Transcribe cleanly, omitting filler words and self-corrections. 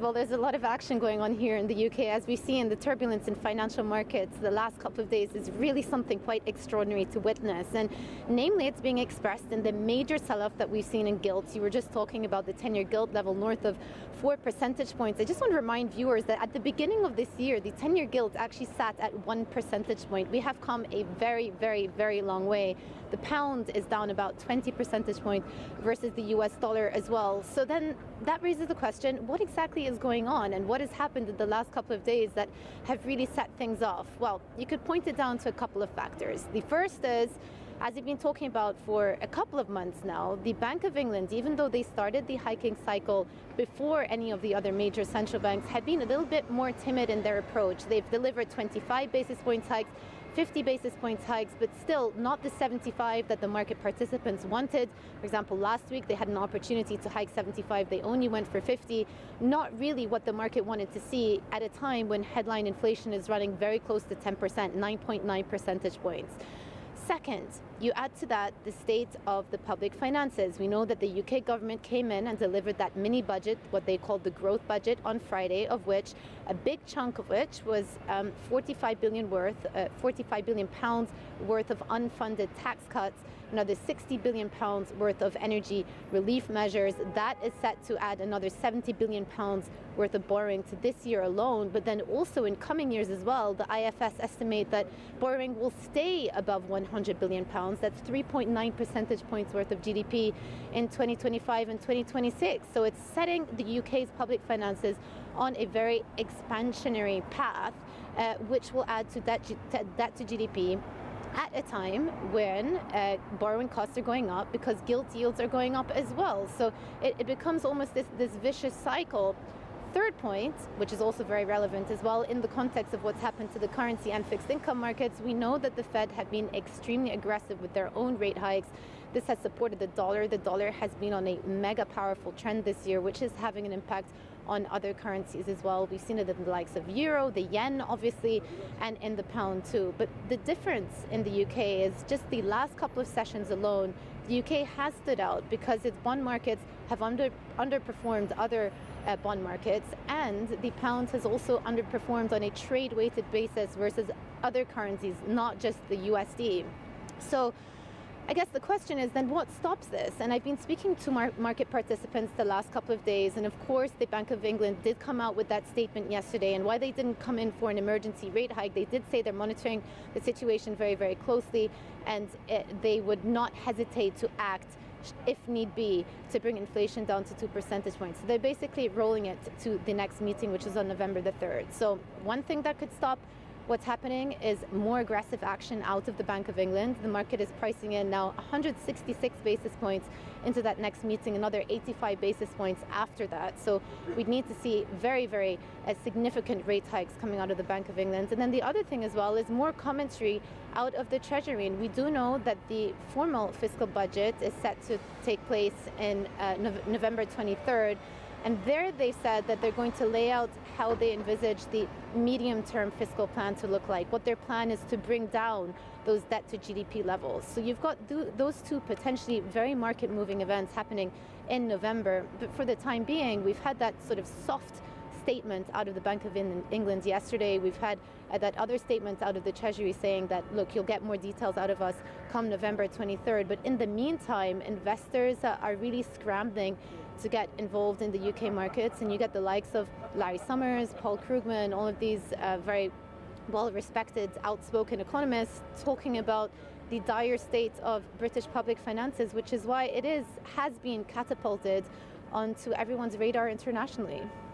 Well, there's a lot of action going on here in the UK. As we see in the turbulence in financial markets the last couple of days is really something quite extraordinary to witness. And namely, it's being expressed in the major sell-off that we've seen in gilts. You were just talking about the 10-year gilt level north of 4 percentage points. I just want to remind viewers that at the beginning of this year, the 10-year gilt actually sat at 1 percentage point. We have come a very, very, very long way. The pound is down about 20 percentage points versus the US dollar as well. So then that raises the question, what exactly is going on and what has happened in the last couple of days that have really set things off? Well, you could point it down to a couple of factors. The first is, as we've been talking about for a couple of months now, the Bank of England, even though they started the hiking cycle before any of the other major central banks, had been a little bit more timid in their approach. They've delivered 25 basis points hikes, 50 basis points hikes, but still not the 75 that the market participants wanted. For example, last week they had an opportunity to hike 75, they only went for 50. Not really what the market wanted to see at a time when headline inflation is running very close to 10%, 9.9 percentage points. Second, you add to that the state of the public finances. We know that the UK government came in and delivered that mini budget, what they called the growth budget, on Friday, of which a big chunk of which was 45 billion pounds worth of unfunded tax cuts, another 60 billion pounds worth of energy relief measures. That is set to add another 70 billion pounds worth of borrowing to this year alone. But then also in coming years as well, the IFS estimate that borrowing will stay above 100 billion pounds. That's 3.9 percentage points worth of GDP in 2025 and 2026. So it's setting the UK's public finances on a very expansionary path, which will add to debt to GDP at a time when borrowing costs are going up because gilt yields are going up as well. So it becomes almost this vicious cycle. Third point, which is also very relevant as well in the context of what's happened to the currency and fixed income markets, we know that the Fed have been extremely aggressive with their own rate hikes. This has supported the dollar. The dollar has been on a mega powerful trend this year, which is having an impact on other currencies as well. We've seen it in the likes of euro, the yen, obviously, and in the pound too. But the difference in the UK is just the last couple of sessions alone, the UK has stood out because its bond markets have underperformed other bond markets, and the pound has also underperformed on a trade-weighted basis versus other currencies, not just the USD. So I guess the question is then what stops this? And I've been speaking to market participants the last couple of days, and of course the Bank of England did come out with that statement yesterday. And why they didn't come in for an emergency rate hike, they did say they're monitoring the situation very, very closely, and they would not hesitate to act if need be to bring inflation down to 2 percentage points. So they're basically rolling it to the next meeting, which is on November the 3rd. So one thing that could stop what's happening is more aggressive action out of the Bank of England. The market is pricing in now 166 basis points into that next meeting, another 85 basis points after that. So we'd need to see very, very significant rate hikes coming out of the Bank of England. And then the other thing as well is more commentary out of the Treasury. And we do know that the formal fiscal budget is set to take place in November 23rd. And there they said that they're going to lay out how they envisage the medium-term fiscal plan to look like. What their plan is to bring down those debt to GDP levels. So you've got those two potentially very market-moving events happening in November. But for the time being, we've had that sort of soft statement out of the Bank of England yesterday. We've had that other statement out of the Treasury saying that, look, you'll get more details out of us come November 23rd. But in the meantime, investors are really scrambling to get involved in the UK markets. And you get the likes of Larry Summers, Paul Krugman, all of these very well-respected, outspoken economists talking about the dire state of British public finances, which is why it has been catapulted onto everyone's radar internationally.